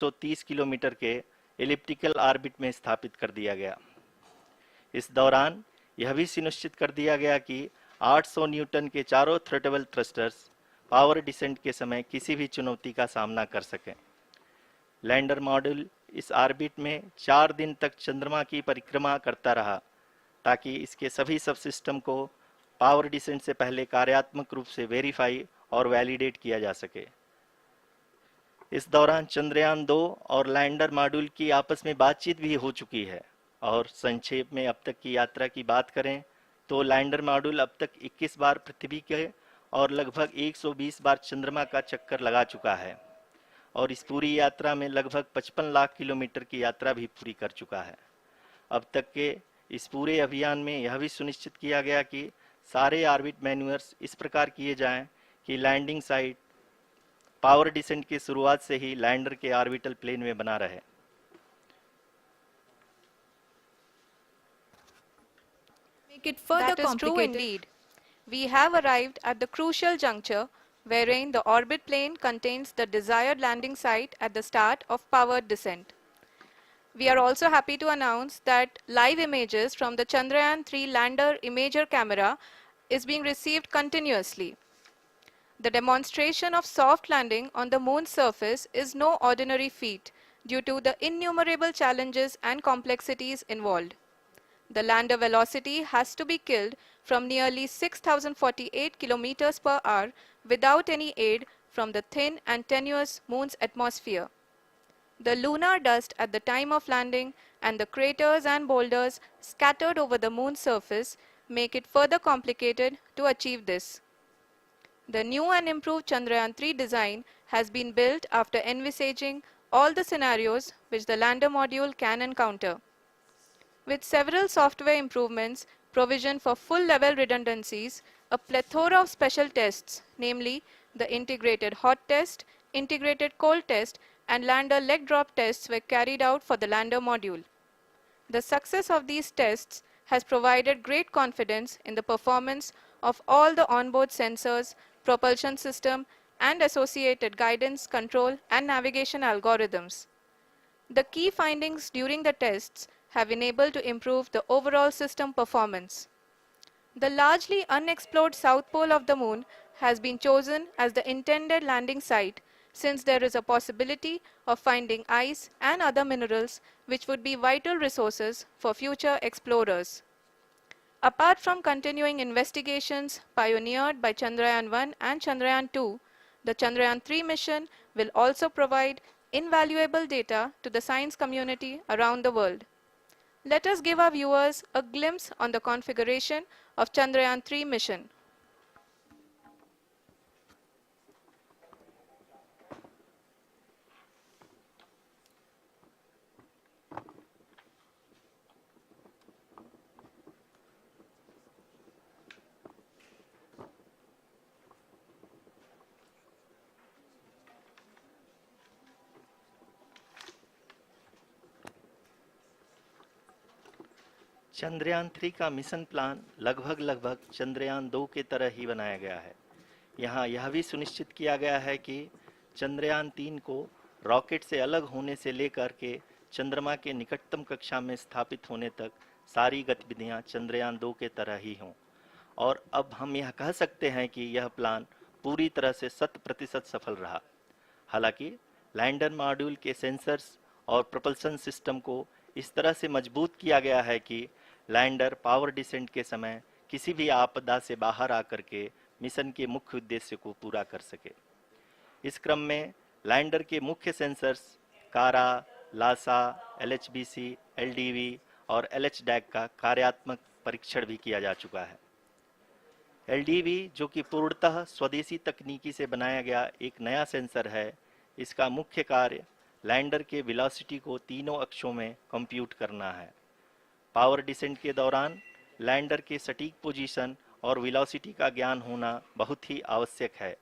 130 kilometre के elliptical orbit में स्थापित कर दिया गया। इस दौरान यह भी सुनिश्चित कर दिया गया कि 800 न्यूटन के चारों थ्रटेबल थ्रस्टर्स पावर डिसेंट के समय किसी भी चुनौती का सामना कर सकें। लैंडर मॉड्यूल इस ऑर्बिट में 4 दिन तक चंद्रमा की परिक्रमा करता रहा ताकि इसके सभी सब सिस्टम को पावर डिसेंट से पहले कार्यात्मक रूप से वेरीफाई और वैलिडेट किया जा सके। इस दौरान चंद्रयान 2 और लैंडर मॉड्यूल की आपस में बातचीत भी हो चुकी है। और संक्षेप में अब तक की यात्रा की बात करें तो लैंडर मॉड्यूल अब तक 21 बार पृथ्वी के और लगभग 120 बार चंद्रमा का चक्कर लगा चुका है और इस पूरी यात्रा में लगभग 55 लाख किलोमीटर की यात्रा भी पूरी कर चुका है। अब तक के इस पूरे अभियान में यह भी सुनिश्चित किया गया कि सारे ऑर्बिट मैन्यूअर्स इस प्रकार किए जाएं कि लैंडिंग साइट पावर डिसेंट की शुरुआत से ही लैंडर के ऑर्बिटल प्लेन में बना रहे। That is true indeed. We have arrived at the crucial juncture wherein the orbit plane contains the desired landing site at the start of powered descent. We are also happy to announce that live images from the Chandrayaan-3 lander imager camera is being received continuously. The demonstration of soft landing on the moon's surface is no ordinary feat due to the innumerable challenges and complexities involved. The lander velocity has to be killed from nearly 6,048 kilometers per hour without any aid from the thin and tenuous moon's atmosphere. The lunar dust at the time of landing and the craters and boulders scattered over the moon's surface make it further complicated to achieve this. The new and improved Chandrayaan-3 design has been built after envisaging all the scenarios which the lander module can encounter. With several software improvements, provision for full-level redundancies, a plethora of special tests, namely the integrated hot test, integrated cold test, and lander leg drop tests were carried out for the lander module. The success of these tests has provided great confidence in the performance of all the onboard sensors, propulsion system, and associated guidance, control, and navigation algorithms. The key findings during the tests have enabled to improve the overall system performance. The largely unexplored south pole of the moon has been chosen as the intended landing site since there is a possibility of finding ice and other minerals which would be vital resources for future explorers. Apart from continuing investigations pioneered by Chandrayaan-1 and Chandrayaan-2, the Chandrayaan-3 mission will also provide invaluable data to the science community around the world. Let us give our viewers a glimpse on the configuration of Chandrayaan-3 mission. Chandrayaan 3 का mission plan लगभग चंद्रयान 2 के तरह ही बनाया गया है। यहाँ यह भी सुनिश्चित किया गया है कि चंद्रयान 3 को रॉकेट से अलग होने से लेकर के चंद्रमा के निकटतम कक्षा में स्थापित होने तक सारी गतिविधियाँ चंद्रयान 2 के तरह ही हों। और अब हम यह कह सकते हैं कि यह प्लान पूरी तरह से 100% सफल रहा। हालांकि लैंडर मॉड्यूल के सेंसर्स और प्रोपल्शन सिस्टम को इस तरह से मजबूत किया गया है कि लैंडर पावर डिसेंट के समय किसी भी आपदा से बाहर आकर के मिशन के मुख्य उद्देश्य को पूरा कर सके। इस क्रम में लैंडर के मुख्य सेंसर्स कारा, लासा, एलएचबीसी, एलडीवी और एलएचडैक का कार्यात्मक परीक्षण भी किया जा चुका है। एलडीवी, जो कि पूर्णतः स्वदेशी तकनीकी से बनाया गया एक नया सेंसर है, इसका मुख्य कार्य लैंडर के वेलोसिटी को तीनों अक्षों में कंप्यूट करना है। पावर डिसेंट के दौरान लैंडर के सटीक पोजीशन और वेलोसिटी का ज्ञान होना बहुत ही आवश्यक है।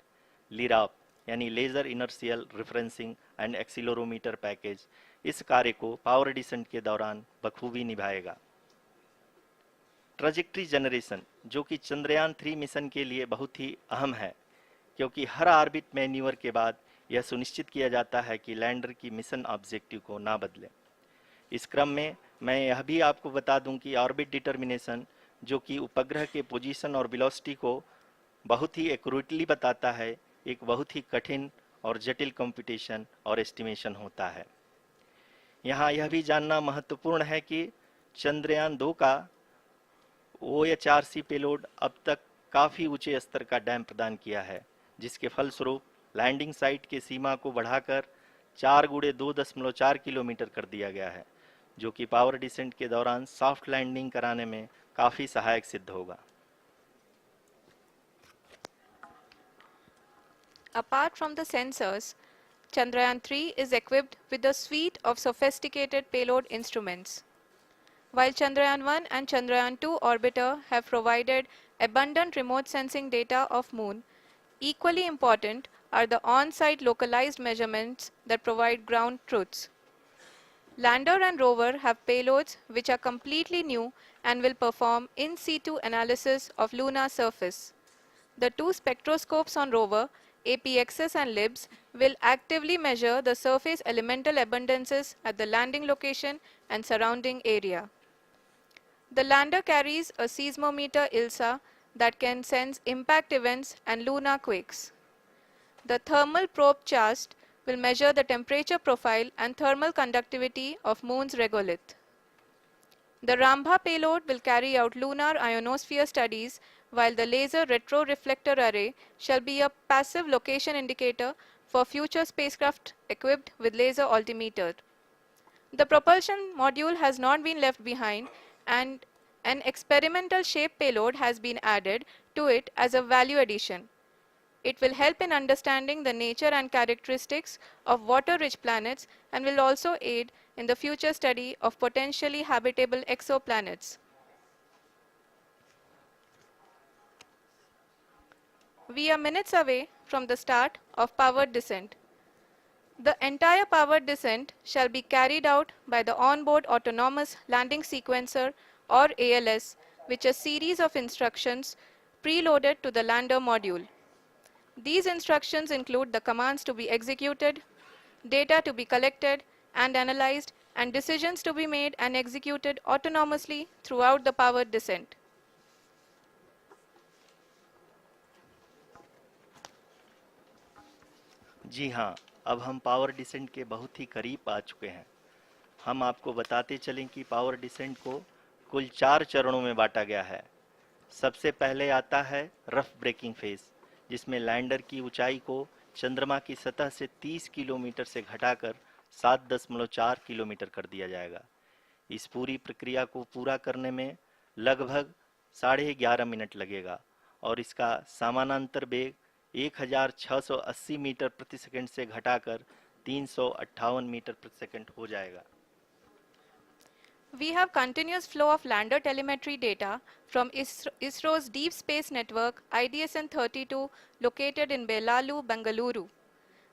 लिराप यानी laser inertial referencing and accelerometer package इस कार्य को पावर डिसेंट के दौरान बखूबी निभाएगा। ट्रैजेक्टरी जनरेशन, जो कि चंद्रयान 3 मिशन के लिए बहुत ही अहम है, क्योंकि हर ऑर्बिट मैन्यूवर के बाद यह सुनिश्चित किया जाता है कि लैंडर की मिशन ऑब्जेक्टिव को ना बदले। इस क्रम में मैं यह भी आपको बता दूं कि ऑर्बिट डिटर्मिनेशन, जो कि उपग्रह के पोजीशन और वेलोसिटी को बहुत ही एक्यूरेटली बताता है, एक बहुत ही कठिन और जटिल कंप्यूटेशन और एस्टिमेशन होता है। यहाँ यह भी जानना महत्वपूर्ण है कि चंद्रयान 2 का OHRC पेलोड अब तक काफ़ी ऊंचे स्तर का डैम प्रदान किया है, जिसके फलस्वरूप लैंडिंग साइट के सीमा को बढ़ाकर 4 गुणे 2.4 किलोमीटर कर दिया गया है, जो कि पावर डिसेंट के दौरान सॉफ्ट लैंडिंग कराने में काफ़ी सहायक सिद्ध होगा। Apart from the sensors, Chandrayaan 3 is equipped with a suite of sophisticated payload instruments. While Chandrayaan 1 and Chandrayaan 2 orbiter have provided abundant remote sensing data of Moon, equally important are the on-site localized measurements that provide ground truths. Lander and rover have payloads which are completely new and will perform in situ analysis of lunar surface. The two spectroscopes on rover, APXS and LIBS, will actively measure the surface elemental abundances at the landing location and surrounding area. The lander carries a seismometer ILSA that can sense impact events and lunar quakes. The thermal probe CHAST will measure the temperature profile and thermal conductivity of Moon's regolith. The Rambha payload will carry out lunar ionosphere studies, while the laser retroreflector array shall be a passive location indicator for future spacecraft equipped with laser altimeter. The propulsion module has not been left behind, and an experimental shape payload has been added to it as a value addition. It will help in understanding the nature and characteristics of water-rich planets and will also aid in the future study of potentially habitable exoplanets. We are minutes away from the start of powered descent. The entire powered descent shall be carried out by the onboard autonomous landing sequencer, or ALS, which is a series of instructions preloaded to the lander module. These instructions include the commands to be executed, data to be collected and analyzed, and decisions to be made and executed autonomously throughout the powered descent. जी हाँ, अब हम power descent के बहुत ही करीब आ चुके हैं। हम आपको बताते चलें कि पावर डिसेंट को कुल 4 चरणों में बांटा गया है। सबसे पहले आता है रफ ब्रेकिंग फेज, जिसमें लैंडर की ऊंचाई को चंद्रमा की सतह से 30 किलोमीटर से घटाकर 7.4 किलोमीटर कर दिया जाएगा। इस पूरी प्रक्रिया को पूरा करने में लगभग 11.5 मिनट लगेगा और इसका समानांतर वेग 1680 मीटर प्रति सेकंड से घटाकर 358 मीटर प्रति सेकंड हो जाएगा। We have continuous flow of lander telemetry data from ISRO's Deep Space Network IDSN-32 located in Belalu, Bengaluru.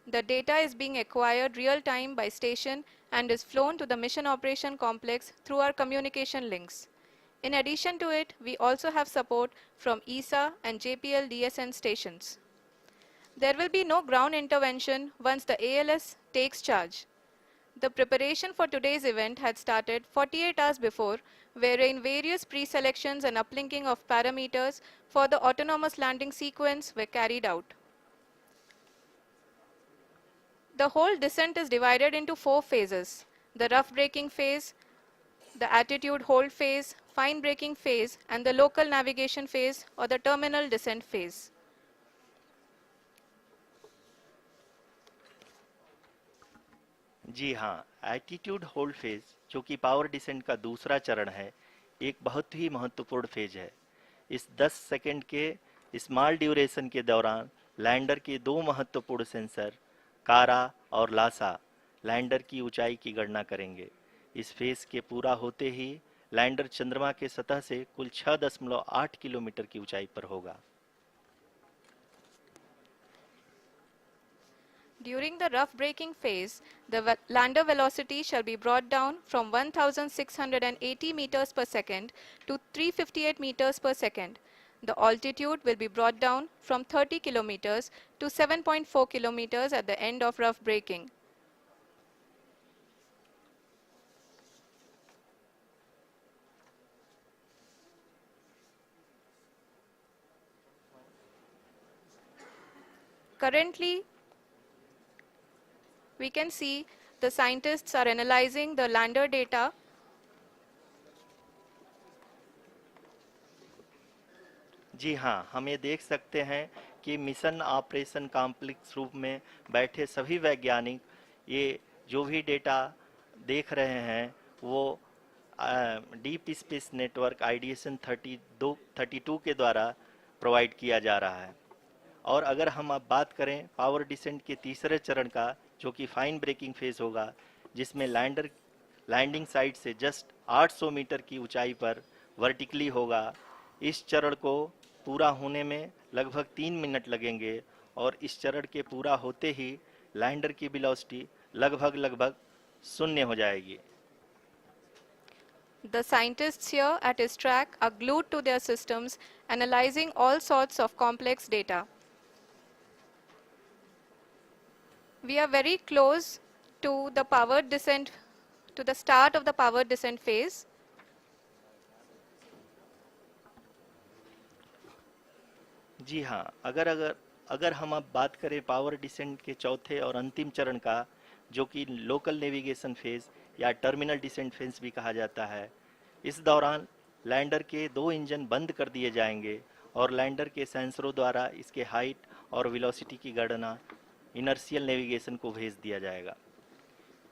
The data is being acquired real-time by station and is flown to the Mission Operation Complex through our communication links. In addition to it, we also have support from ESA and JPL DSN stations. There will be no ground intervention once the ALS takes charge. The preparation for today's event had started 48 hours before, wherein various pre-selections and uplinking of parameters for the autonomous landing sequence were carried out. The whole descent is divided into 4 phases: the rough braking phase, the attitude hold phase, fine braking phase, and the local navigation phase or the terminal descent phase. जी हाँ, attitude hold phase, जो कि power descent का दूसरा चरण है, एक बहुत ही महत्वपूर्ण फेज है। इस 10 सेकंड के स्मॉल ड्यूरेशन के दौरान लैंडर के 2 महत्वपूर्ण सेंसर कारा और लासा लैंडर की ऊंचाई की गणना करेंगे। इस फेज के पूरा होते ही लैंडर चंद्रमा के सतह से कुल 6.8 किलोमीटर की ऊंचाई पर होगा। During the rough braking phase, the lander velocity shall be brought down from 1680 meters per second to 358 meters per second. The altitude will be brought down from 30 kilometers to 7.4 kilometers at the end of rough braking. Currently, we can see the scientists are analyzing the lander data. जी हाँ, हम ये देख सकते हैं कि mission operation complex रूप में बैठे सभी वैज्ञानिक ये जो भी डेटा देख रहे हैं वो डीप स्पेस नेटवर्क आईडीएसन 32 के द्वारा प्रोवाइड किया जा रहा है। और अगर हम अब बात करें पावर डिसेंट के तीसरे चरण का, जो कि फाइन ब्रेकिंग फेज होगा, जिसमें लैंडिंग साइट से जस्ट 800 मीटर की ऊंचाई पर वर्टिकली होगा। इस चरण को पूरा होने में लगभग 3 मिनट लगेंगे और इस चरण के पूरा होते ही लैंडर की वेलोसिटी लगभग शून्य हो जाएगी। The scientists here at his track are glued to their systems, analyzing all sorts of complex data. We are very close to the power descent, to the start of the power descent phase. जी हाँ, अगर हम अब बात करें power descent के चौथे और अंतिम चरण का, जो कि लोकल नेविगेशन फेज या टर्मिनल डिसेंट फेज भी कहा जाता है, इस दौरान लैंडर के 2 इंजन बंद कर दिए जाएंगे और लैंडर के सेंसरों द्वारा इसके हाइट और वेलोसिटी की गणना इनर्शियल नेविगेशन को भेज दिया जाएगा।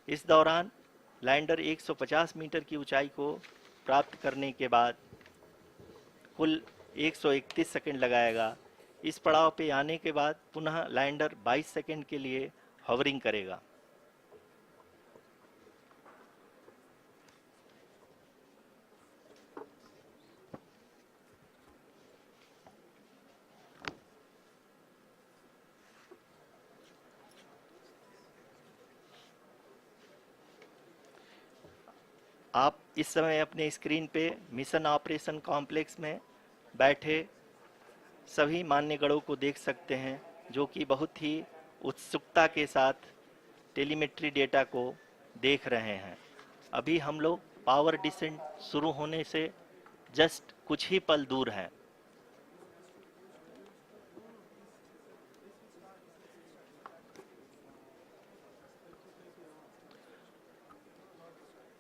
इस दौरान लैंडर 150 मीटर की ऊंचाई को प्राप्त करने के बाद कुल 131 सेकंड लगाएगा। इस पड़ाव पे आने के बाद पुनः लैंडर 22 सेकंड के लिए हॉवरिंग करेगा। आप इस समय अपने स्क्रीन पे मिशन ऑपरेशन कॉम्प्लेक्स में बैठे सभी मान्यगणों को देख सकते हैं, जो कि बहुत ही उत्सुकता के साथ टेलीमेट्री डेटा को देख रहे हैं। अभी हम लोग पावर डिसेंट शुरू होने से जस्ट कुछ ही पल दूर हैं।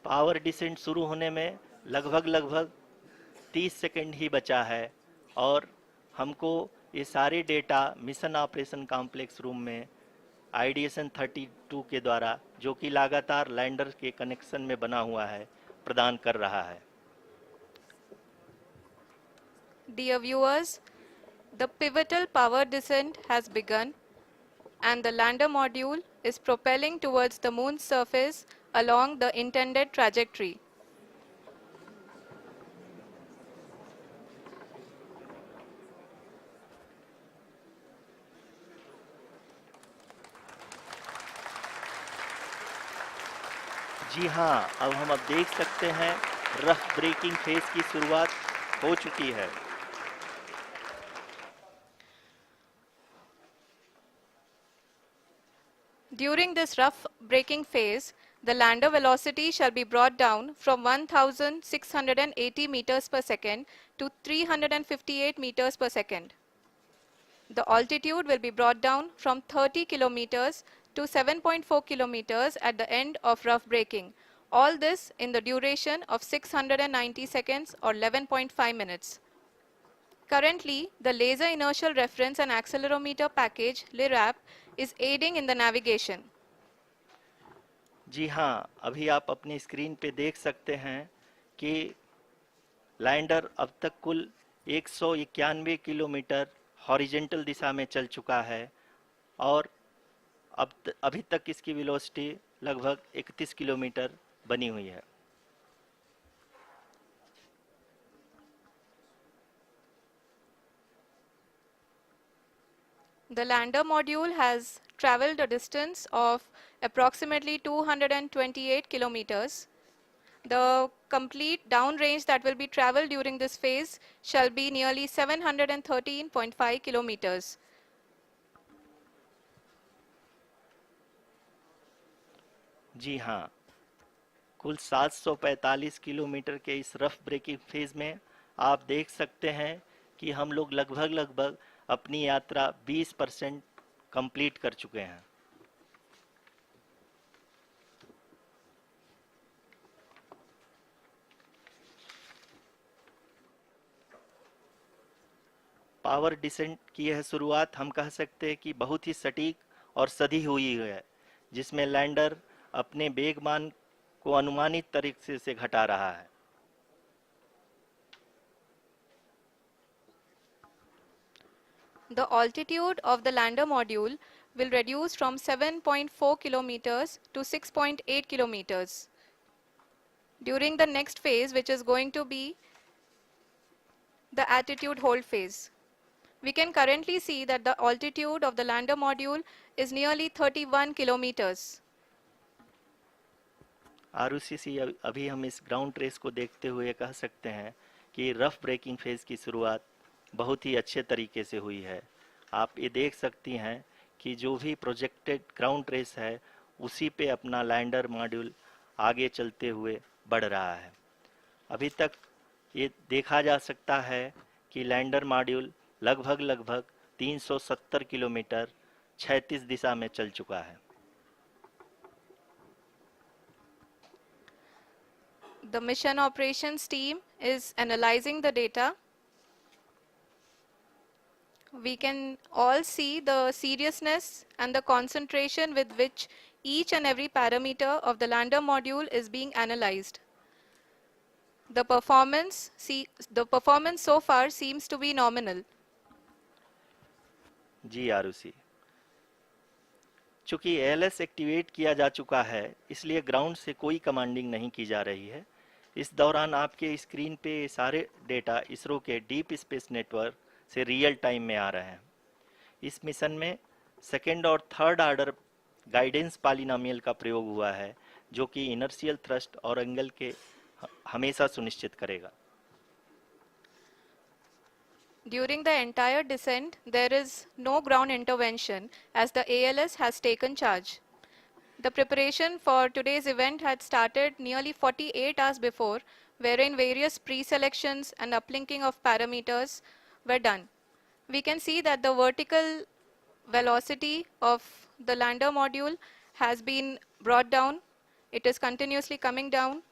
पावर डिसेंट शुरू होने में लगभग 30 सेकंड ही बचा है और हमको ये सारे data mission operation complex room में आईडीएसन 32 के द्वारा, जो कि लगातार लैंडर के कनेक्शन में बना हुआ है, प्रदान कर रहा है। Dear viewers, the pivotal power descent has begun and the lander module is propelling towards the moon's surface along the intended trajectory. जी हाँ, अब हम देख सकते हैं रफ ब्रेकिंग फेज की शुरुआत हो चुकी है। During this rough braking phase, the lander velocity shall be brought down from 1680 meters per second to 358 meters per second. The altitude will be brought down from 30 kilometers to 7.4 kilometers at the end of rough braking. All this in the duration of 690 seconds or 11.5 minutes. Currently, the Laser Inertial Reference and Accelerometer package (LIRAP) is aiding in the navigation. जी हाँ, अभी आप अपनी screen पे देख सकते हैं कि lander अब तक कुल 191 किलोमीटर हॉरिजेंटल दिशा में चल चुका है और अभी तक इसकी वेलोसिटी लगभग 31 किलोमीटर बनी हुई है। The lander module has traveled a distance of approximately 228 kilometers. The complete downrange that will be traveled during this phase shall be nearly 713.5 kilometers. जी हाँ, कुल 745 किलोमीटर के इस रफ ब्रेकिंग फेज में आप देख सकते हैं कि हम लोग लगभग लगभग अपनी यात्रा 20% कंप्लीट कर चुके हैं। पावर डिसेंट की यह शुरुआत हम कह सकते हैं कि बहुत ही सटीक और सधी हुई है, जिसमें लैंडर अपने वेगमान को अनुमानित तरीके से घटा रहा है। The altitude of the lander module will reduce from 7.4 kilometers to 6.8 kilometers during the next phase, which is going to be the attitude hold phase. We can currently see that the altitude of the lander module is nearly 31 kilometers. आरयूसीसी अभी हम इस ground trace को देखते हुए कह सकते हैं कि रफ ब्रेकिंग फेज की शुरुआत बहुत ही अच्छे तरीके से हुई है। आप ये देख सकती हैं कि जो भी प्रोजेक्टेड ग्राउंड ट्रेस है उसी पे अपना लैंडर मॉड्यूल आगे चलते हुए बढ़ रहा है। अभी तक ये देखा जा सकता है कि लैंडर मॉड्यूल लगभग लगभग 370 किलोमीटर क्षैतिज दिशा में चल चुका है। The mission operations team is analyzing the data. We can all see the seriousness and the concentration with which each and every parameter of the lander module is being analyzed. The performance so far seems to be nominal. जी आरुषि, चूंकि ALS activate किया जा चुका है इसलिए ground से कोई commanding नहीं की जा रही है। इस दौरान आपके स्क्रीन पे सारे डेटा इसरो के डीप स्पेस नेटवर्क से रियल टाइम में आ रहे हैं। इस मिशन में सेकेंड और थर्ड ऑर्डर गाइडेंस पॉलिनोमियल का प्रयोग हुआ है, जो कि इनर्शियल थ्रस्ट और एंगल के हमेशा सुनिश्चित करेगा। During the entire descent, there is no ground intervention as the ALS has taken charge. The preparation for today's event had started nearly 48 hours before, wherein various pre-selections and uplinking of parameters were done. We can see that the vertical velocity of the lander module has been brought down. It is continuously coming down.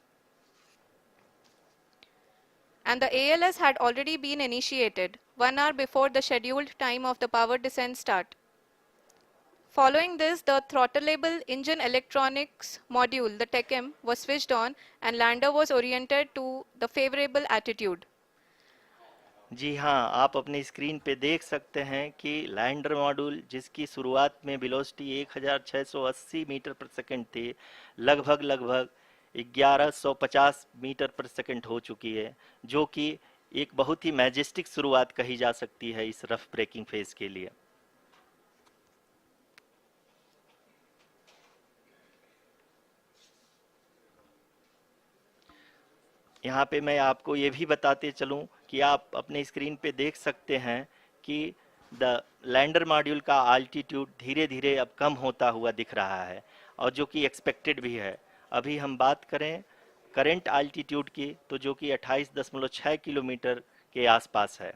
And the ALS had already been initiated 1 hour before the scheduled time of the power descent start. Following this, the throttleable engine electronics module, the TECM, was switched on and lander was oriented to the favorable attitude. जी हाँ, आप अपनी screen पे देख सकते हैं कि lander module जिसकी शुरुआत में वेलोसिटी 1680 मीटर पर सेकंड थी, लगभग लगभग 1150 मीटर पर सेकंड हो चुकी है, जो कि एक बहुत ही मैजेस्टिक शुरुआत कही जा सकती है इस रफ ब्रेकिंग फेज के लिए। यहाँ पे मैं आपको ये भी बताते चलूँ कि आप अपने स्क्रीन पे देख सकते हैं कि द लैंडर मॉड्यूल का आल्टीट्यूड धीरे धीरे अब कम होता हुआ दिख रहा है, और जो कि एक्सपेक्टेड भी है। अभी हम बात करें करंट आल्टीट्यूड की, तो जो कि 28.6 किलोमीटर के आसपास है।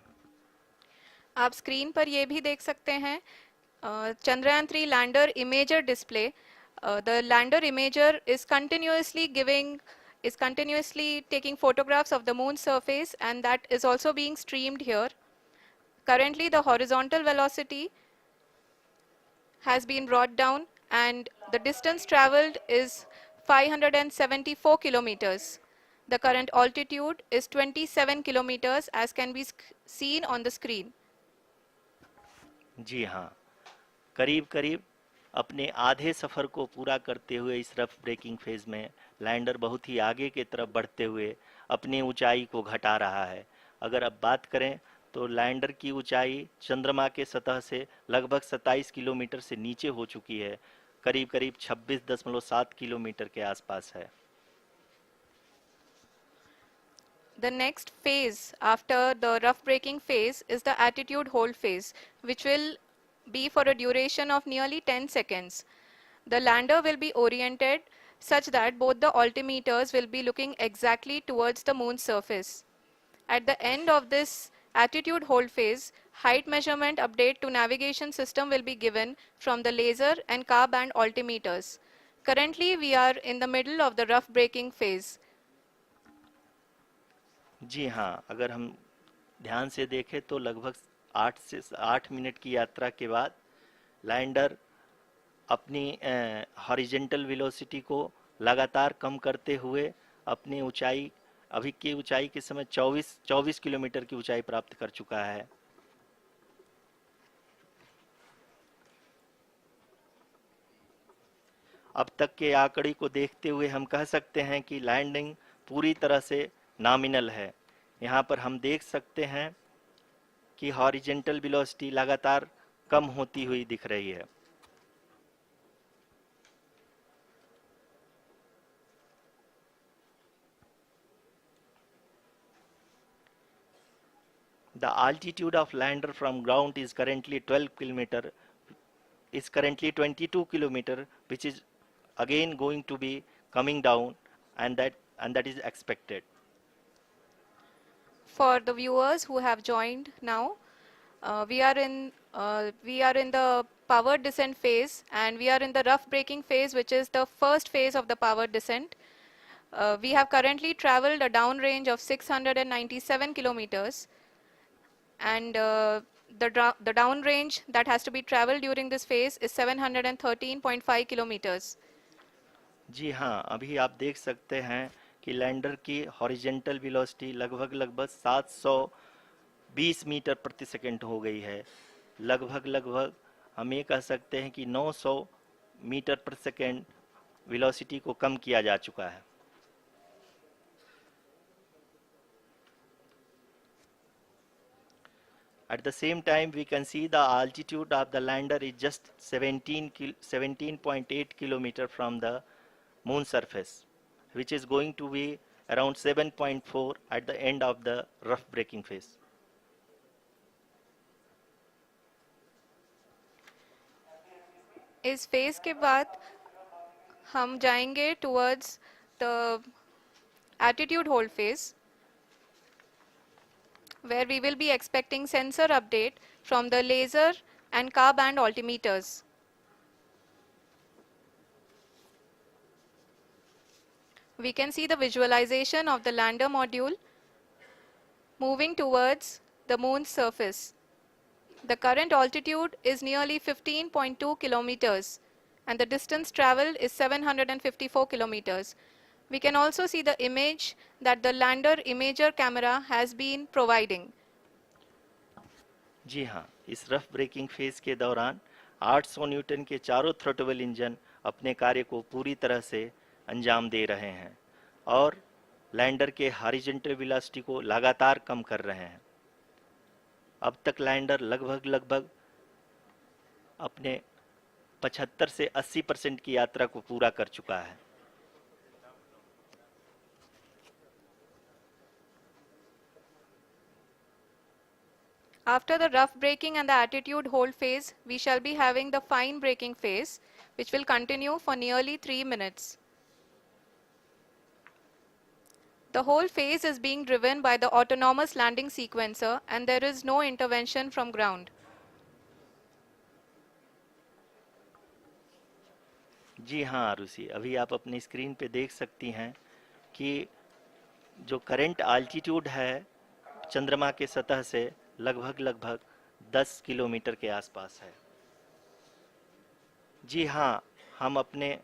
आप स्क्रीन पर ये भी देख सकते हैं Chandrayaan 3 lander imager display. The lander imager is continuously taking photographs of the moon's surface, and that is also being streamed here. Currently, the horizontal velocity has been brought down and the distance traveled is 574 kilometers. The current altitude is 27 kilometers as can be seen on the screen. जी हाँ, करीब करीब अपने आधे सफ़र को पूरा करते हुए इस रफ ब्रेकिंग फेज में लैंडर बहुत ही आगे की तरफ बढ़ते हुए अपनी ऊंचाई को घटा रहा है। अगर अब बात करें तो लैंडर की ऊंचाई चंद्रमा के सतह से लगभग 27 किलोमीटर से नीचे हो चुकी है, करीब करीब 26.7 किलोमीटर के आसपास है। The next phase after the rough braking phase is the attitude hold phase, which will be for a duration of nearly 10 seconds. The lander will be oriented such that both the altimeters will be looking exactly towards the moon's surface. At the end of this attitude hold phase, height measurement update to navigation system will be given from the laser and car band altimeters. Currently, we are in the middle of the rough braking phase. जी हाँ, अगर हम ध्यान से देखें तो लगभग 8 से 8 minute की यात्रा के बाद लैंडर अपनी हॉरिजेंटल वेलोसिटी को लगातार कम करते हुए अपनी ऊंचाई, अभी की ऊंचाई के समय 24 किलोमीटर की ऊंचाई प्राप्त कर चुका है। अब तक के आंकड़े को देखते हुए हम कह सकते हैं कि लैंडिंग पूरी तरह से नॉमिनल है। यहाँ पर हम देख सकते हैं कि हॉरिजेंटल वेलोसिटी लगातार कम होती हुई दिख रही है। The altitude of lander from ground is currently 22 kilometer, which is again going to be coming down, and that is expected. For the viewers who have joined now, we are in the power descent phase, and we are in the rough braking phase, which is the first phase of the power descent. We have currently traveled a downrange of 697 kilometers, and the downrange that has to be traveled during this phase is 713.5 kilometers. जी हाँ, अभी आप देख सकते हैं कि lander की horizontal velocity लगभग 720 metre प्रति सेकंड हो गई है। लगभग हम ये कह सकते हैं कि 900 मीटर प्रति सेकंड वेलोसिटी को कम किया जा चुका है। At the same time, we can see the altitude of the lander is just 17.8 kilometer from the moon surface, which is going to be around 7.4 at the end of the rough braking phase. इस phase के बाद हम जाएंगे towards the attitude hold phase, where we will be expecting sensor update from the laser and car band altimeters. We can see the visualization of the lander module moving towards the moon's surface. The current altitude is nearly 15.2 kilometers, and the distance traveled is 754 kilometers. We can also see the image that the lander imager camera has been providing. जी हाँ, इस rough breaking phase के दौरान 800 Newton के चारों throttle engine अपने कार्य को पूरी तरह से अंजाम दे रहे हैं और लैंडर के हॉरिजॉन्टल वेलोसिटी को लगातार कम कर रहे हैं। अब तक लैंडर लगभग अपने 75 से 80% की यात्रा को पूरा कर चुका है। After the rough braking and the attitude hold phase, we shall be having the fine braking phase, which will continue for nearly 3 minutes. The whole phase is being driven by the autonomous landing sequencer, and there is no intervention from ground. जी हाँ आरुषि, अभी आप अपनी screen पे देख सकती हैं कि जो करंट आल्टीट्यूड है चंद्रमा के सतह से लगभग 10 किलोमीटर के आसपास है। जी हाँ, हम अपने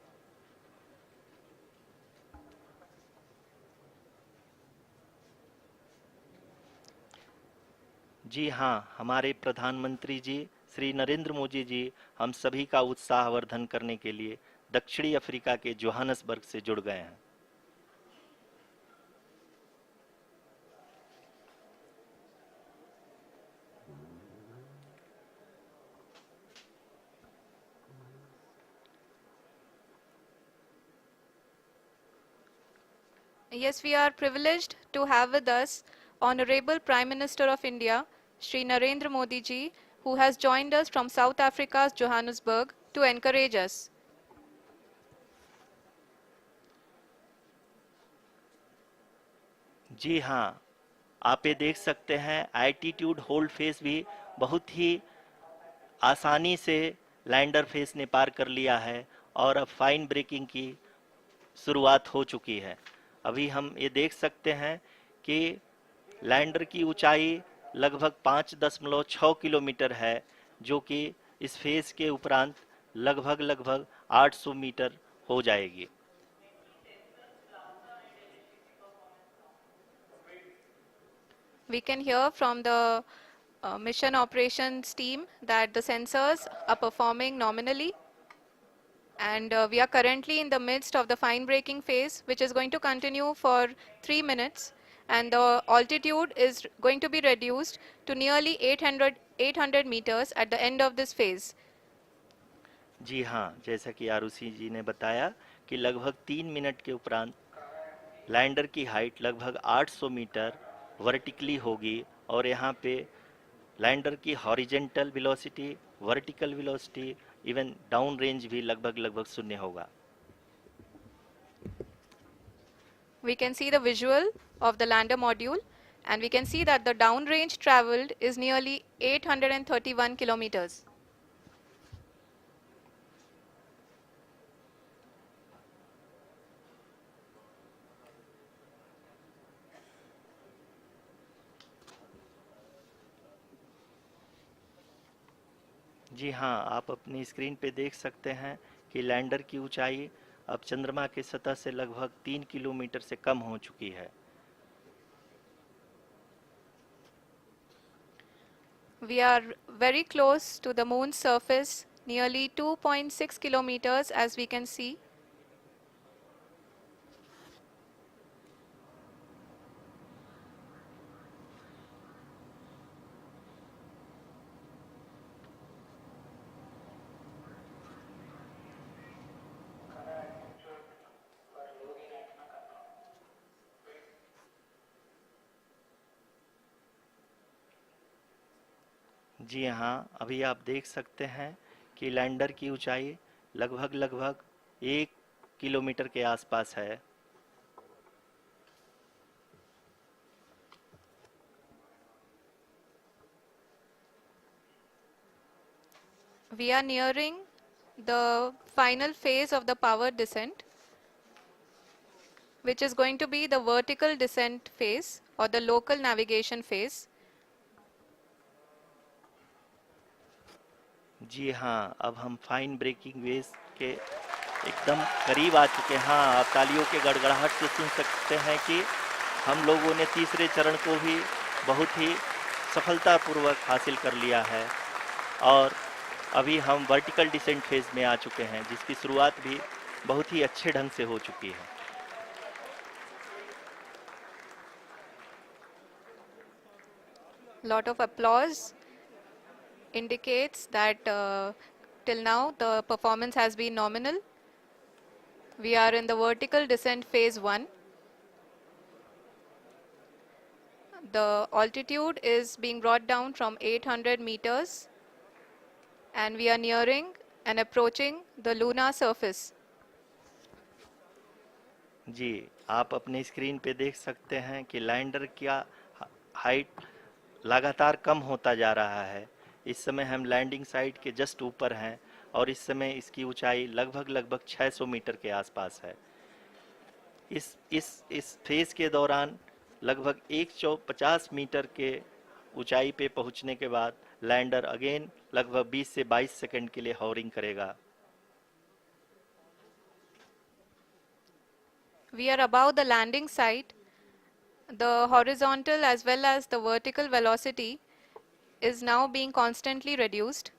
जी हाँ, हमारे प्रधानमंत्री जी श्री नरेंद्र मोदी जी हम सभी का उत्साहवर्धन करने के लिए दक्षिणी अफ्रीका के जोहानसबर्ग से जुड़ गए हैं। Yes, we are privileged to have with us Honorable Prime Minister of India, Shri Narendra Modi ji, who has joined us from South Africa's Johannesburg to encourage us. जी हाँ, आप ये देख सकते हैं एल्टीट्यूड होल्ड फेस भी बहुत ही आसानी से लैंडर फेस ने पार कर लिया है और अब फाइन ब्रेकिंग की शुरुआत हो चुकी है। अभी हम ये देख सकते हैं कि लैंडर की ऊंचाई लगभग 5.6 किलोमीटर है, जो कि इस फेस के उपरांत लगभग लगभग 800 मीटर हो जाएगी। We can hear from the mission operations team that the sensors are performing nominally, and we are currently in the midst of the fine braking phase, which is going to continue for 3 minutes, and the altitude is going to be reduced to nearly 800 meters at the end of this phase. जी हाँ, जैसा कि आरुषि जी ने बताया कि लगभग 3 minute के उपरांत lander की हाइट लगभग 800 मीटर वर्टिकली होगी और यहाँ पे लैंडर की horizontal velocity, vertical velocity, even down range भी लगभग लगभग शून्य होगा। We can see the visual of the lander module, and we can see that the downrange traveled is nearly 831 kilometers. जी हाँ, आप अपनी स्क्रीन पे देख सकते हैं कि लैंडर की ऊंचाई अब चंद्रमा की सतह से लगभग 3 किलोमीटर से कम हो चुकी है। We are very close to the moon's surface, nearly 2.6 kilometers as we can see. जी हाँ, अभी आप देख सकते हैं कि लैंडर की ऊंचाई लगभग लगभग 1 किलोमीटर के आसपास है। We are nearing the final phase of the power descent, which is going to be the vertical descent phase or the local navigation phase. जी हाँ, अब हम फाइन ब्रेकिंग वेव के एकदम करीब आ चुके हैं। हाँ, आप तालियों के गड़गड़ाहट से सुन सकते हैं कि हम लोगों ने तीसरे चरण को भी बहुत ही सफलतापूर्वक हासिल कर लिया है और अभी हम वर्टिकल डिसेंट फेज में आ चुके हैं, जिसकी शुरुआत भी बहुत ही अच्छे ढंग से हो चुकी है। Lot of applause indicates that till now the performance has been nominal. We are in the vertical descent phase 1. The altitude is being brought down from 800 meters, and we are nearing and approaching the lunar surface. जी, आप अपने screen पे देख सकते हैं कि lander का height लगातार कम होता जा रहा है। इस समय हम लैंडिंग साइट के जस्ट ऊपर हैं और इस समय इसकी ऊंचाई लगभग लगभग 600 मीटर के आसपास है। इस फेज के दौरान लगभग 150 मीटर के ऊंचाई पे पहुंचने के बाद लैंडर अगेन लगभग 20 से 22 सेकंड के लिए हॉवरिंग करेगा। We are above the landing site. The horizontal as well as the vertical velocity is now being constantly reduced,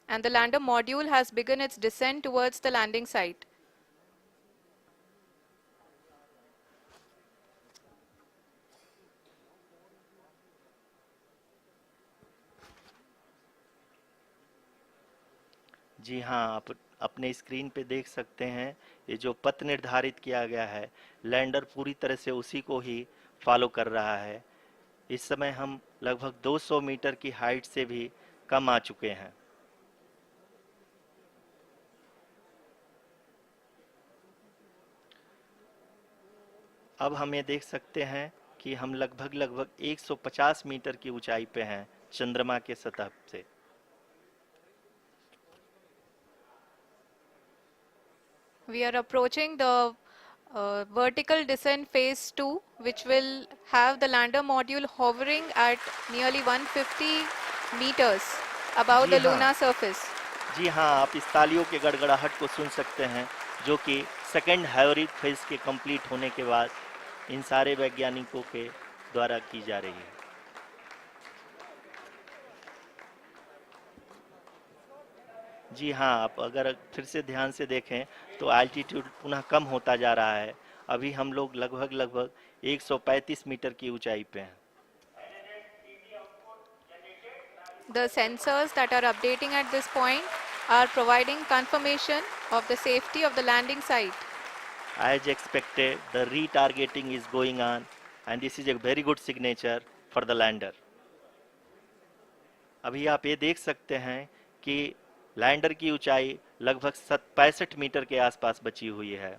and the lander module has begun its descent towards the landing site. जी हाँ, आप अपने screen पे देख सकते हैं, ये जो पथ निर्धारित किया गया है, लैंडर पूरी तरह से उसी को ही फॉलो कर रहा है। इस समय हम लगभग 200 मीटर की हाइट से भी कम आ चुके हैं। अब हम ये देख सकते हैं कि हम लगभग 150 मीटर की ऊंचाई पे हैं चंद्रमा के सतह से। We are approaching the vertical descent phase 2, which will have the lander module hovering at nearly 150 meters above ji the हाँ, lunar surface. जी हाँ, आप इस तालियों के गड़गड़ाहट को सुन सकते हैं, जो कि सेकंड हैवरिक फेज के कंप्लीट होने के बाद इन सारे वैज्ञानिकों के द्वारा की जा रही है। जी हाँ, आप अगर फिर से ध्यान से देखें तो एल्टीट्यूड पुनः कम होता जा रहा है। अभी हम लोग लगभग 135 मीटर की ऊंचाई पे हैं। The sensors that are updating at this point are providing confirmation of the safety of the landing site. As expected, the retargeting is going on and this is a very good signature for the lander. अभी आप ये देख सकते हैं कि lander की ऊंचाई लगभग 65 मीटर के आसपास बची हुई है।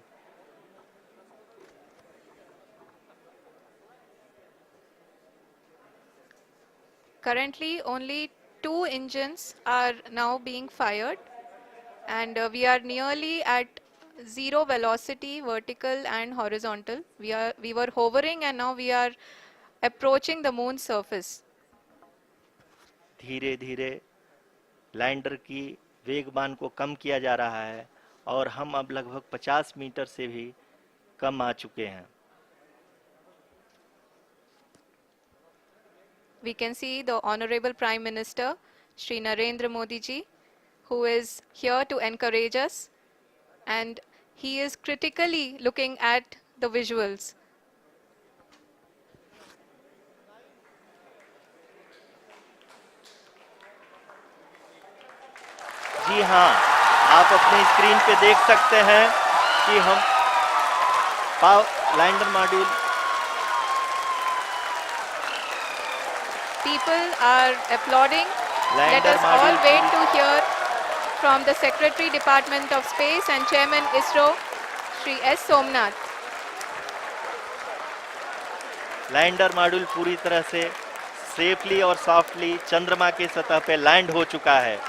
Currently, only 2 engines are now being fired, and we are nearly at zero velocity, vertical and horizontal. We were hovering, and now we are approaching the moon's surface. धीरे धीरे लैंडर की वेगमान को कम किया जा रहा है और हम अब लगभग 50 मीटर से भी कम आ चुके हैं। We can see the Honorable Prime Minister, Shri Narendra Modi ji, who is here to encourage us, and he is critically looking at the visuals. जी हाँ, आप अपने स्क्रीन पे देख सकते हैं कि हम lander module. People are applauding. Let lander us all module wait to hear from the Secretary Department of Space and Chairman ISRO, Shri S. Somnath. Lander module पूरी तरह से सेफली और सॉफ्टली चंद्रमा के सतह पे लैंड हो चुका है।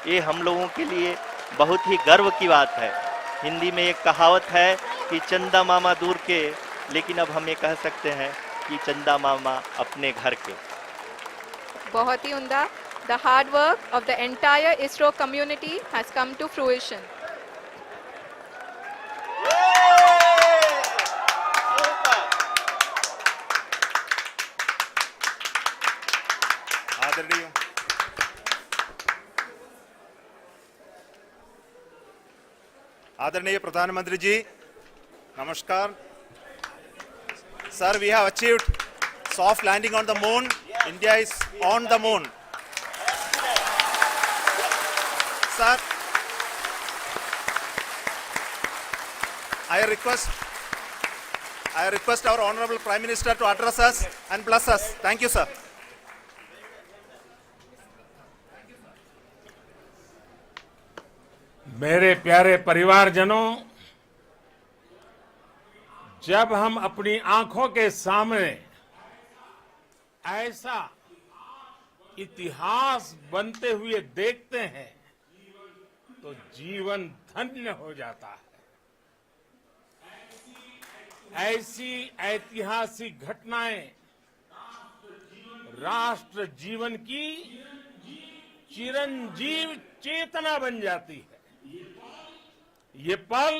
ये हम लोगों के लिए बहुत ही गर्व की बात है। हिंदी में एक कहावत है कि चंदा मामा दूर के, लेकिन अब हम ये कह सकते हैं कि चंदा मामा अपने घर के। बहुत ही उम्दा. The hard work of the entire ISRO community has come to fruition. आदरणीय प्रधानमंत्री जी, नमस्कार. Sir, we have achieved soft landing on the moon. India is on the moon. Sir, I request our Honorable Prime Minister to address us and bless us. Thank you, sir. मेरे प्यारे परिवारजनों, जब हम अपनी आंखों के सामने ऐसा इतिहास बनते हुए देखते हैं तो जीवन धन्य हो जाता है। ऐसी ऐतिहासिक घटनाएं राष्ट्र जीवन की चिरंजीव चेतना बन जाती है। ये पल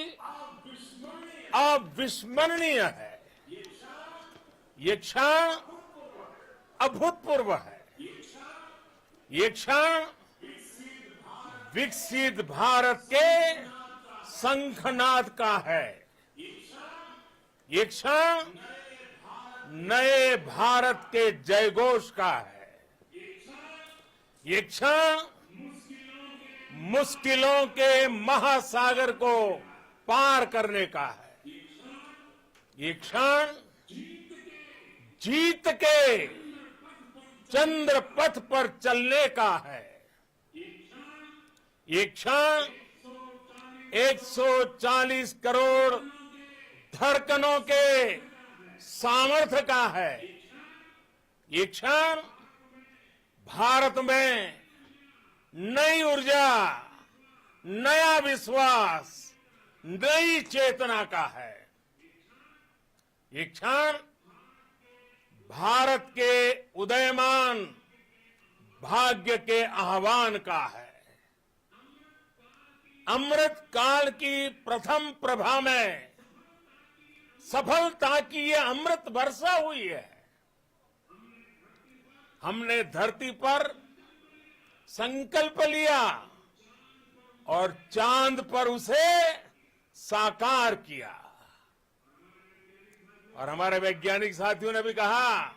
अविस्मरणीय है। ये क्षण अभूतपूर्व है। ये क्षण विकसित भारत के शंखनाद का है। ये क्षण नए भारत के जयघोष का है। ये क्षण मुश्किलों के महासागर को पार करने का है। ये क्षण जीत के चंद्र पथ पर चलने का है। ये क्षण 140 करोड़ धड़कनों के सामर्थ्य का है। ये क्षण भारत में नई ऊर्जा, नया विश्वास, नई चेतना का है। ये क्षण भारत के उदयमान भाग्य के आह्वान का है। अमृत काल की प्रथम प्रभा में सफलता की ये अमृत वर्षा हुई है। हमने धरती पर संकल्प लिया और चांद पर उसे साकार किया। और हमारे वैज्ञानिक साथियों ने भी कहा,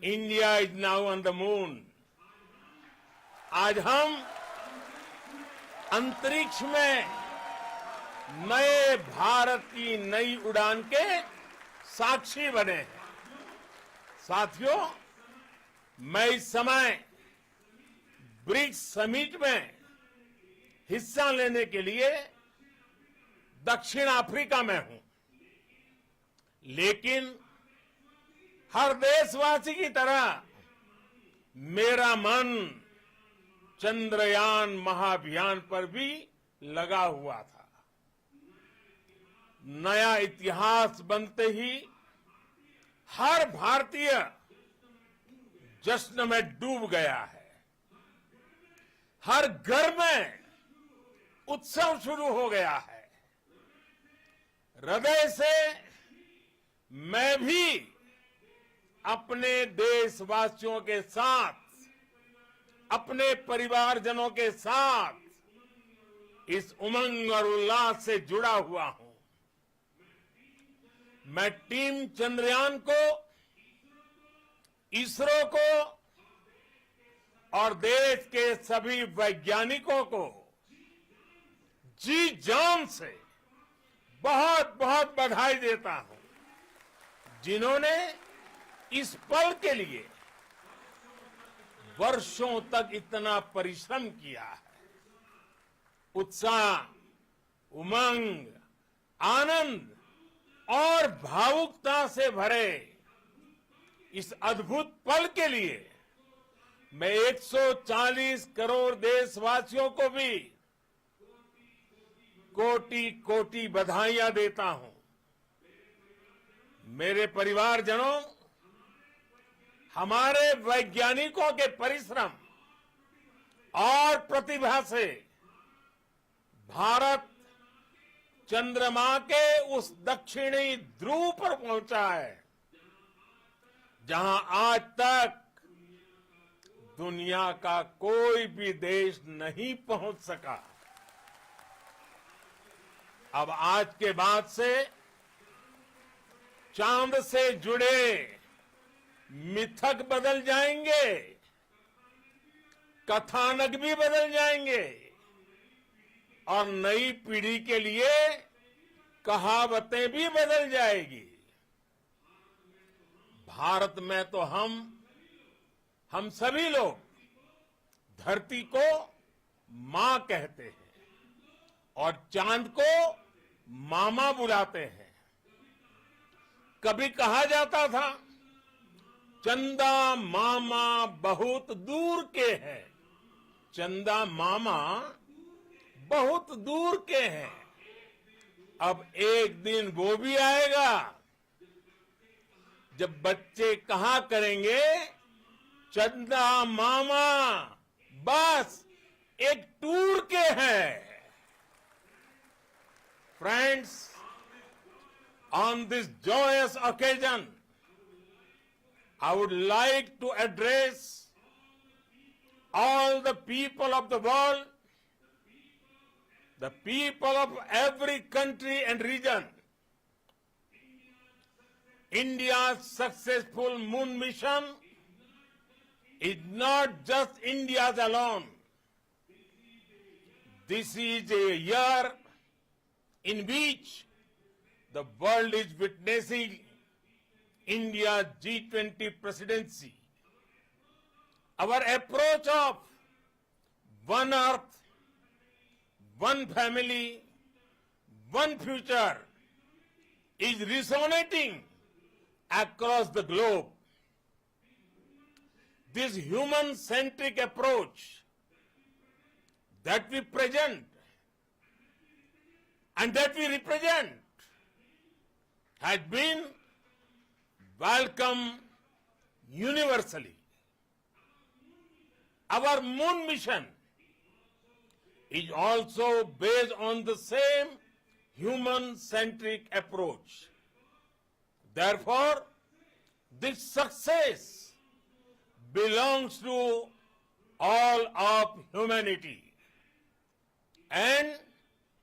India is now on the moon. आज हम अंतरिक्ष में नए भारत की नई उड़ान के साक्षी बने हैं। साथियों, मैं इस समय ब्रिक्स समिट में हिस्सा लेने के लिए दक्षिण अफ्रीका में हूं, लेकिन हर देशवासी की तरह मेरा मन चंद्रयान महाअभियान पर भी लगा हुआ था। नया इतिहास बनते ही हर भारतीय जश्न में डूब गया है। हर घर में उत्सव शुरू हो गया है। हृदय से मैं भी अपने देशवासियों के साथ, अपने परिवारजनों के साथ इस उमंग और उल्लास से जुड़ा हुआ हूं। मैं टीम चंद्रयान को, इसरो को और देश के सभी वैज्ञानिकों को जी जान से बहुत बहुत बधाई देता हूं, जिन्होंने इस पल के लिए वर्षों तक इतना परिश्रम किया है। उत्साह, उमंग, आनंद और भावुकता से भरे इस अद्भुत पल के लिए मैं 140 करोड़ देशवासियों को भी कोटि कोटि बधाइयां देता हूं। मेरे परिवारजनों, हमारे वैज्ञानिकों के परिश्रम और प्रतिभा से भारत चंद्रमा के उस दक्षिणी ध्रुव पर पहुंचा है, जहां आज तक दुनिया का कोई भी देश नहीं पहुंच सका। अब आज के बाद से चांद से जुड़े मिथक बदल जाएंगे, कथानक भी बदल जाएंगे और नई पीढ़ी के लिए कहावतें भी बदल जाएगी। भारत में तो हम सभी लोग धरती को मां कहते हैं और चांद को मामा बुलाते हैं। कभी कहा जाता था, चंदा मामा बहुत दूर के हैं। चंदा मामा बहुत दूर के हैं। अब एक दिन वो भी आएगा जब बच्चे कहा करेंगे, चंदा मामा बस एक टूर के हैं। Friends, on this joyous occasion, I would like to address all the people of the world, the people of every country and region. India's successful moon mission is not just India's alone. This is a year in which the world is witnessing India's G20 presidency. Our approach of one earth, one family, one future is resonating across the globe. This human-centric approach that we present and that we represent has been welcomed universally. Our moon mission is also based on the same human-centric approach. Therefore, this success belongs to all of humanity, and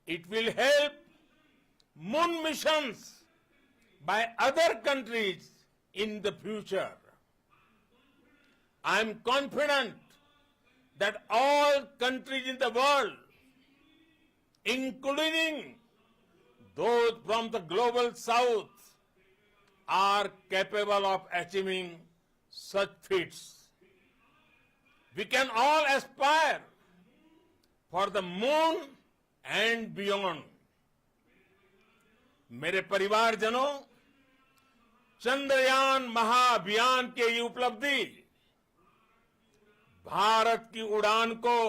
it will help moon missions by other countries in the future. I am confident that all countries in the world, including those from the global south, are capable of achieving such feats. We can all aspire for the moon and beyond. मेरे परिवारजनों, चंद्रयान महाअभियान के ये उपलब्धि भारत की उड़ान को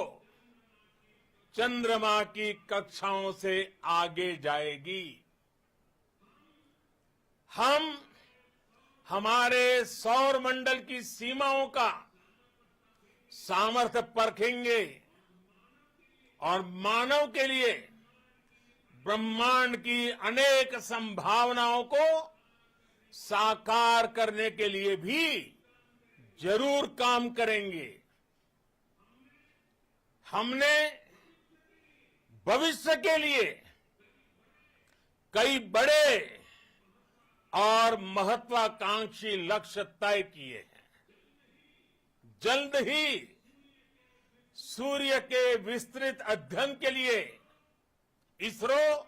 चंद्रमा की कक्षाओं से आगे जाएगी। हम हमारे सौर मंडल की सीमाओं का सामर्थ्य परखेंगे और मानव के लिए ब्रह्मांड की अनेक संभावनाओं को साकार करने के लिए भी जरूर काम करेंगे। हमने भविष्य के लिए कई बड़े और महत्वाकांक्षी लक्ष्य तय किए हैं। जल्द ही सूर्य के विस्तृत अध्ययन के लिए ISRO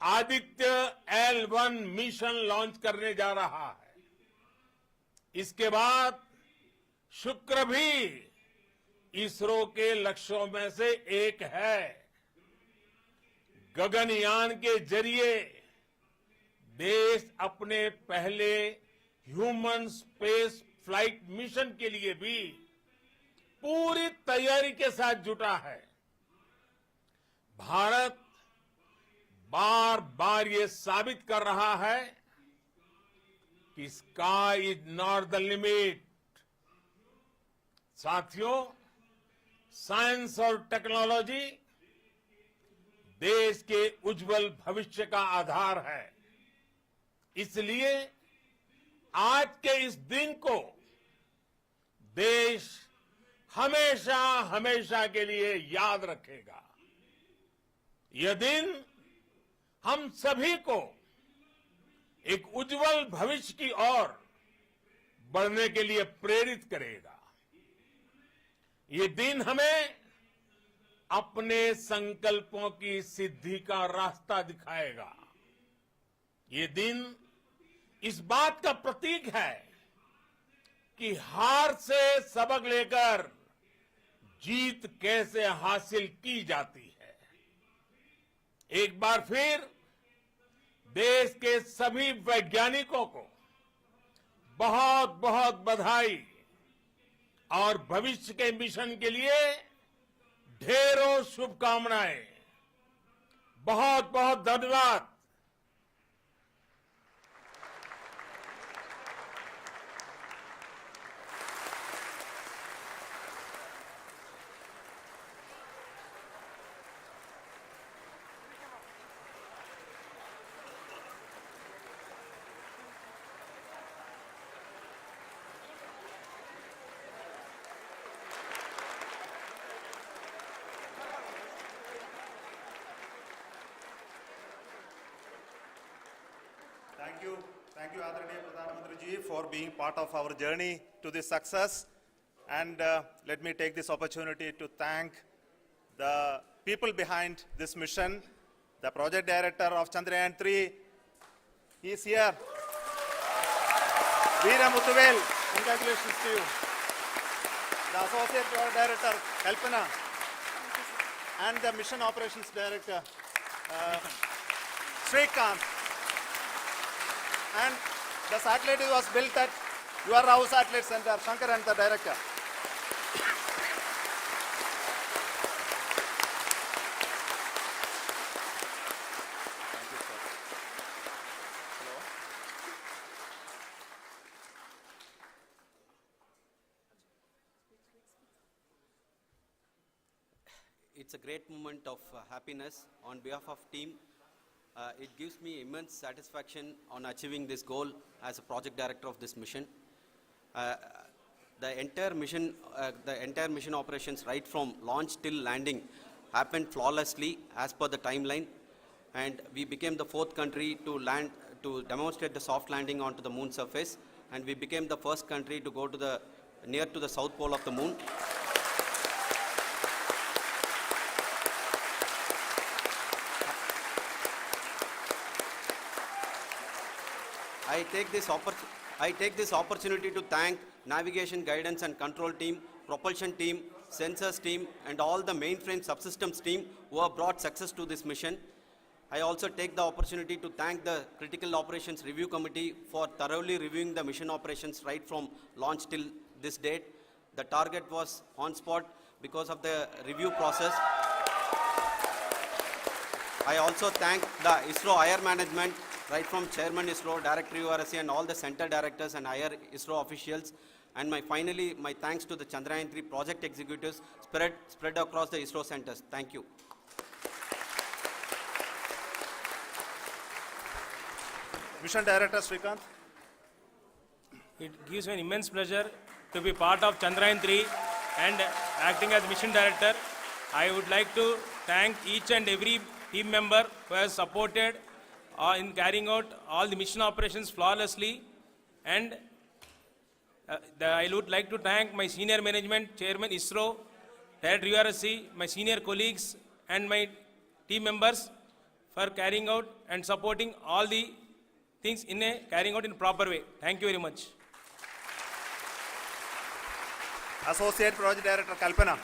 Aditya L1 mission launch करने जा रहा है। इसके बाद शुक्र भी इसरो के लक्ष्यों में से एक है। गगनयान के जरिए देश अपने पहले ह्यूमन स्पेस फ्लाइट मिशन के लिए भी पूरी तैयारी के साथ जुटा है। भारत बार बार ये साबित कर रहा है कि sky is not the limit. साथियों, साइंस और टेक्नोलॉजी देश के उज्जवल भविष्य का आधार है। इसलिए आज के इस दिन को देश हमेशा हमेशा के लिए याद रखेगा। यह दिन हम सभी को एक उज्जवल भविष्य की ओर बढ़ने के लिए प्रेरित करेगा। ये दिन हमें अपने संकल्पों की सिद्धि का रास्ता दिखाएगा। ये दिन इस बात का प्रतीक है कि हार से सबक लेकर जीत कैसे हासिल की जाती है। एक बार फिर देश के सभी वैज्ञानिकों को बहुत बहुत बधाई और भविष्य के मिशन के लिए ढेरों शुभकामनाएं। बहुत बहुत धन्यवाद। Thank you, Adharaniya Pradhan Mantri ji, for being part of our journey to this success. And let me take this opportunity to thank the people behind this mission. The project director of Chandrayaan-3, he is here. Veera Muthuvel, congratulations to you. The associate project director, Kalpana, and the mission operations director, Srikanth. And the satellite was built at your house satellite center, Shankar and the director. It's a great moment of happiness on behalf of team. It gives me immense satisfaction on achieving this goal as a project director of this mission. The entire mission operations right from launch till landing happened flawlessly as per the timeline, and we became the 4th country to land to demonstrate the soft landing onto the moon surface, and we became the first country to go to near to the south pole of the moon. I take this opportunity to thank navigation, guidance and control team, propulsion team, sensors team and all the mainframe subsystems team who have brought success to this mission. I also take the opportunity to thank the Critical Operations Review Committee for thoroughly reviewing the mission operations right from launch till this date. The target was on spot because of the review process. I also thank the ISRO higher management, right from Chairman ISRO, Director URSC and all the center directors and higher ISRO officials. And finally, my thanks to the Chandrayaan-3 project executives spread across the ISRO centers. Thank you. Mission Director Srikanth. It gives me an immense pleasure to be part of Chandrayaan-3 and acting as Mission Director. I would like to thank each and every team member who has supported in carrying out all the mission operations flawlessly, and I would like to thank my senior management, Chairman ISRO, Director URSC, my senior colleagues and my team members for carrying out and supporting all the things carrying out in a proper way. Thank you very much. Associate Project Director Kalpana.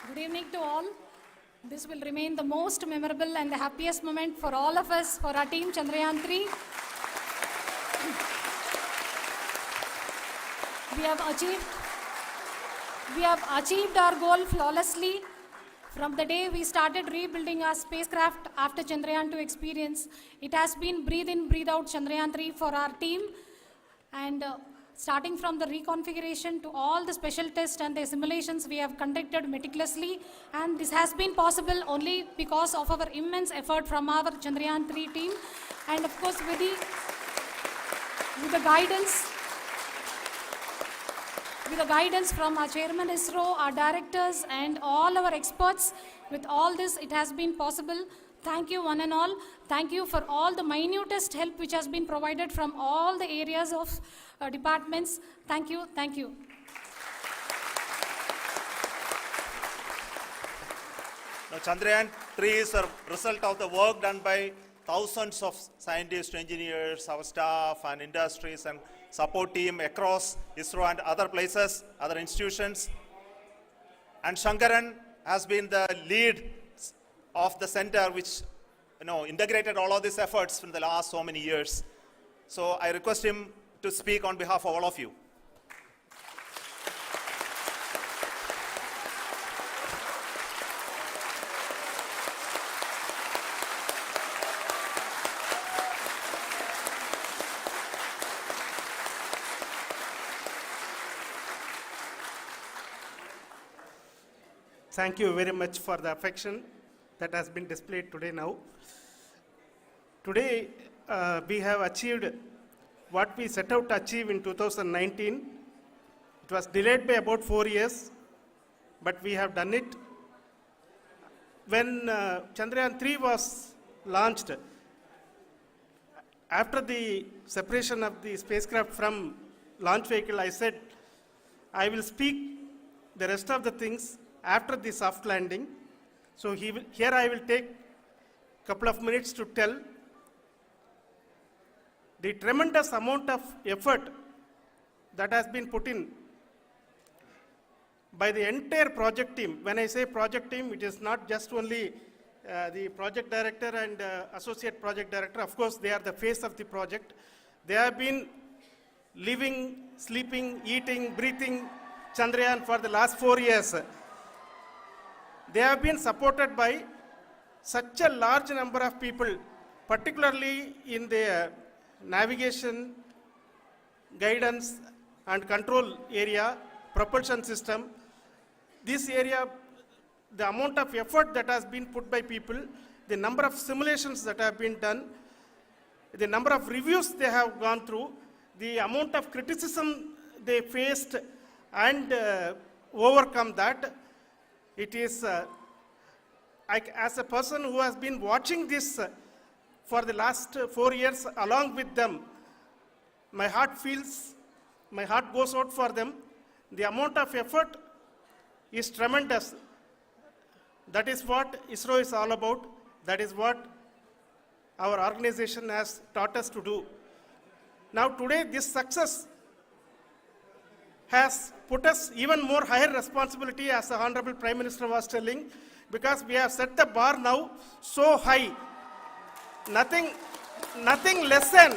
Good evening to all. This will remain the most memorable and the happiest moment for all of us, for our team Chandrayaan-3. We have achieved our goal flawlessly. From the day we started rebuilding our spacecraft after Chandrayaan-2 experience, it has been breathe in, breathe out Chandrayaan-3 for our team. And starting from the reconfiguration to all the special tests and the simulations we have conducted meticulously, and this has been possible only because of our immense effort from our Chandrayaan-3 team, and of course with the guidance from our Chairman ISRO, our directors and all our experts. With all this, it has been possible. Thank you one and all. Thank you for all the minutest help which has been provided from all the areas of departments. Thank you. Thank you. Now, Chandrayaan-3 is a result of the work done by thousands of scientists, engineers, our staff and industries and support team across ISRO and other places, other institutions. And Shankaran has been the lead of the center which integrated all of these efforts in the last so many years. So I request him to speak on behalf of all of you. Thank you very much for the affection that has been displayed today now. Today, we have achieved what we set out to achieve in 2019. It was delayed by about 4 years, but we have done it. When Chandrayaan-3 was launched, after the separation of the spacecraft from launch vehicle, I said, I will speak the rest of the things after the soft landing. So here I will take a couple of minutes to tell the tremendous amount of effort that has been put in by the entire project team. When I say project team, it is not just only the project director and associate project director. Of course, they are the face of the project. They have been living, sleeping, eating, breathing Chandrayaan for the last 4 years. They have been supported by such a large number of people, particularly in the navigation, guidance and control area, propulsion system. This area, the amount of effort that has been put by people, the number of simulations that have been done, the number of reviews they have gone through, the amount of criticism they faced and overcome that, it is, as a person who has been watching this for the last 4 years along with them, my heart goes out for them. The amount of effort is tremendous. That is what ISRO is all about. That is what our organization has taught us to do. Now today this success has put us even more higher responsibility, as the Honorable Prime Minister was telling, because we have set the bar now so high. Nothing less than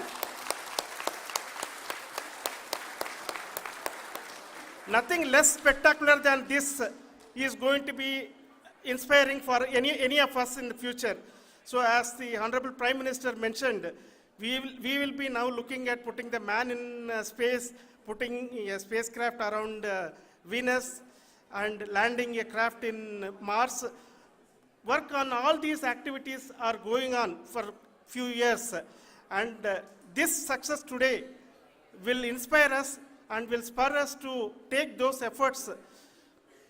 nothing less spectacular than this is going to be inspiring for any of us in the future. So as the Honorable Prime Minister mentioned, we will be now looking at putting the man in space, putting a spacecraft around Venus and landing a craft in Mars. Work on all these activities are going on for few years, and this success today will inspire us and will spur us to take those efforts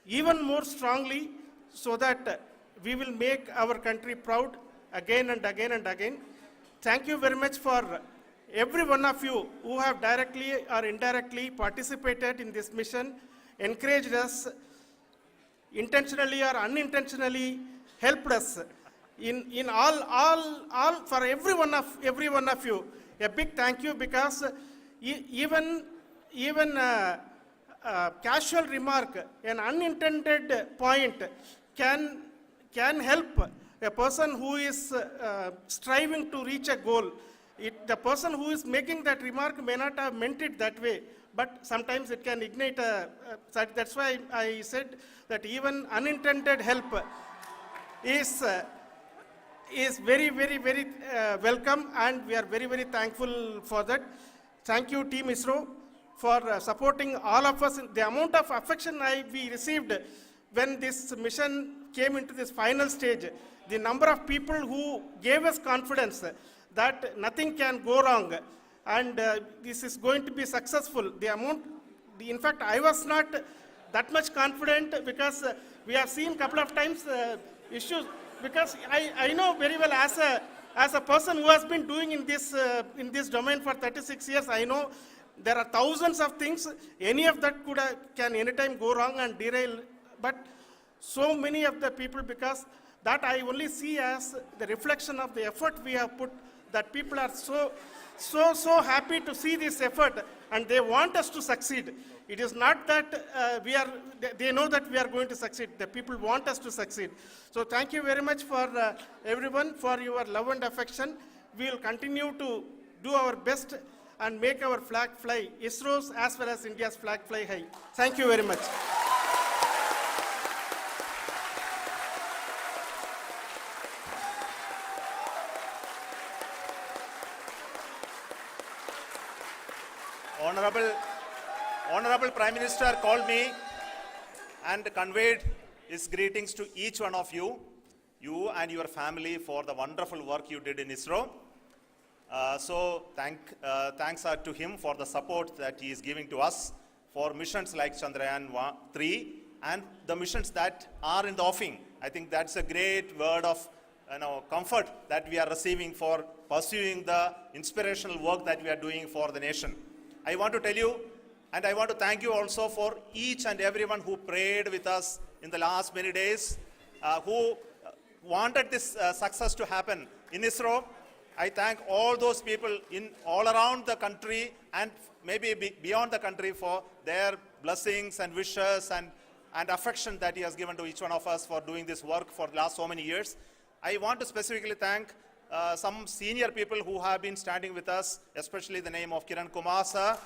even more strongly, so that we will make our country proud again and again and again. Thank you very much for every one of you who have directly or indirectly participated in this mission, encouraged us, intentionally or unintentionally helped us in all for every one of you. A big thank you, because even casual remark, an unintended point can help a person who is striving to reach a goal. The person who is making that remark may not have meant it that way, but sometimes it can ignite that's why I said that even unintended help is very, very, very welcome, and we are very, very thankful for that. Thank you, Team ISRO, for supporting all of us. The amount of affection we received when this mission came into this final stage, the number of people who gave us confidence that nothing can go wrong and this is going to be successful. In fact, I was not that much confident, because we have seen a couple of times issues, because I know very well as a person who has been doing in this domain for 36 years, I know there are thousands of things. Any of that can anytime go wrong and derail. But so many of the people, because that I only see as the reflection of the effort we have put, that people are so happy to see this effort and they want us to succeed. It is not that they know that we are going to succeed. The people want us to succeed. So thank you very much for everyone for your love and affection. We will continue to do our best and make our flag fly, ISRO's as well as India's flag fly high. Thank you very much. Honorable Prime Minister called me and conveyed his greetings to each one of you and your family, for the wonderful work you did in ISRO. So thanks are to him for the support that he is giving to us for missions like Chandrayaan 3 and the missions that are in the offing. I think that's a great word of comfort that we are receiving for pursuing the inspirational work that we are doing for the nation. I want to tell you, and I want to thank you also for each and everyone who prayed with us in the last many days, who wanted this success to happen in ISRO. I thank all those people in all around the country and maybe beyond the country for their blessings and wishes and affection that he has given to each one of us for doing this work for the last so many years. I want to specifically thank some senior people who have been standing with us, especially the name of Kiran Kumar sir.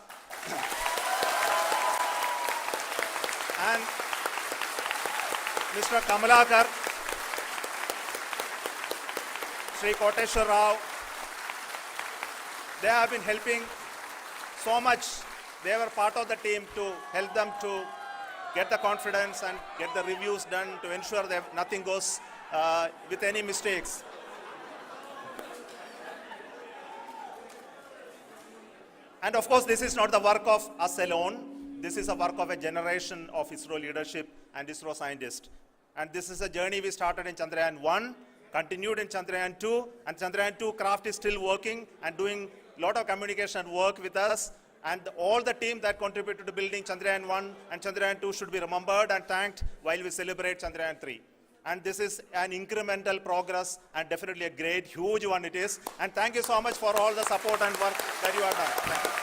And Mr. Kamalakar, Sri Koteshwar Rao. They have been helping so much. They were part of the team to help them to get the confidence and get the reviews done to ensure that nothing goes with any mistakes. And of course, this is not the work of us alone. This is a work of a generation of ISRO leadership and ISRO scientists. And this is a journey we started in Chandrayaan 1, continued in Chandrayaan 2, and Chandrayaan 2 craft is still working and doing a lot of communication work with us. And all the team that contributed to building Chandrayaan 1 and Chandrayaan 2 should be remembered and thanked while we celebrate Chandrayaan 3. And this is an incremental progress and definitely a great, huge one it is. And thank you so much for all the support and work that you have done. Thank you.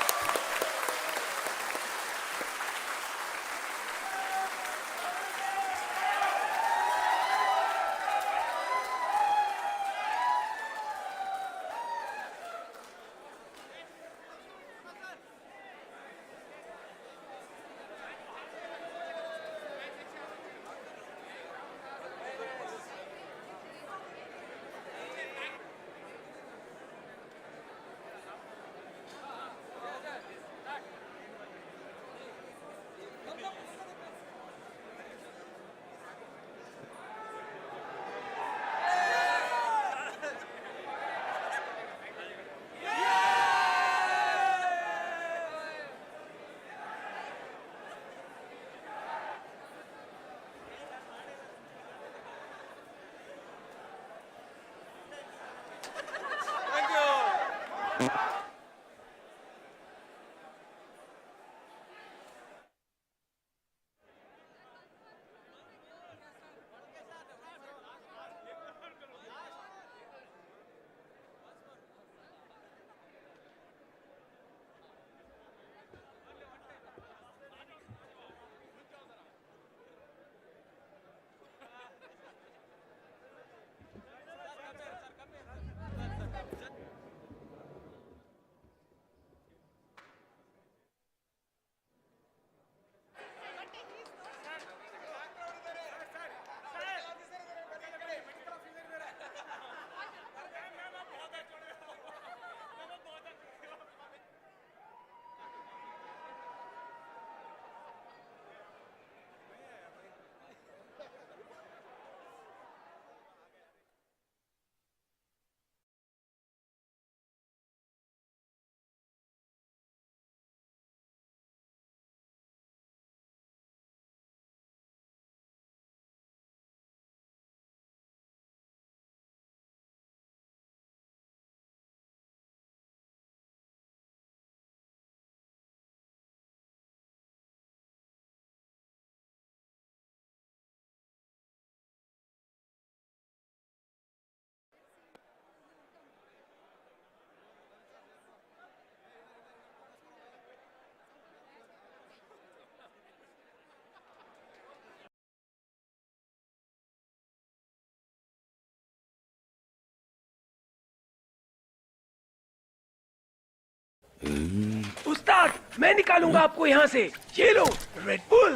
उस्ताद मैं निकालूंगा आपको यहाँ से। ये लो Red Bull,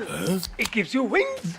it gives you wings.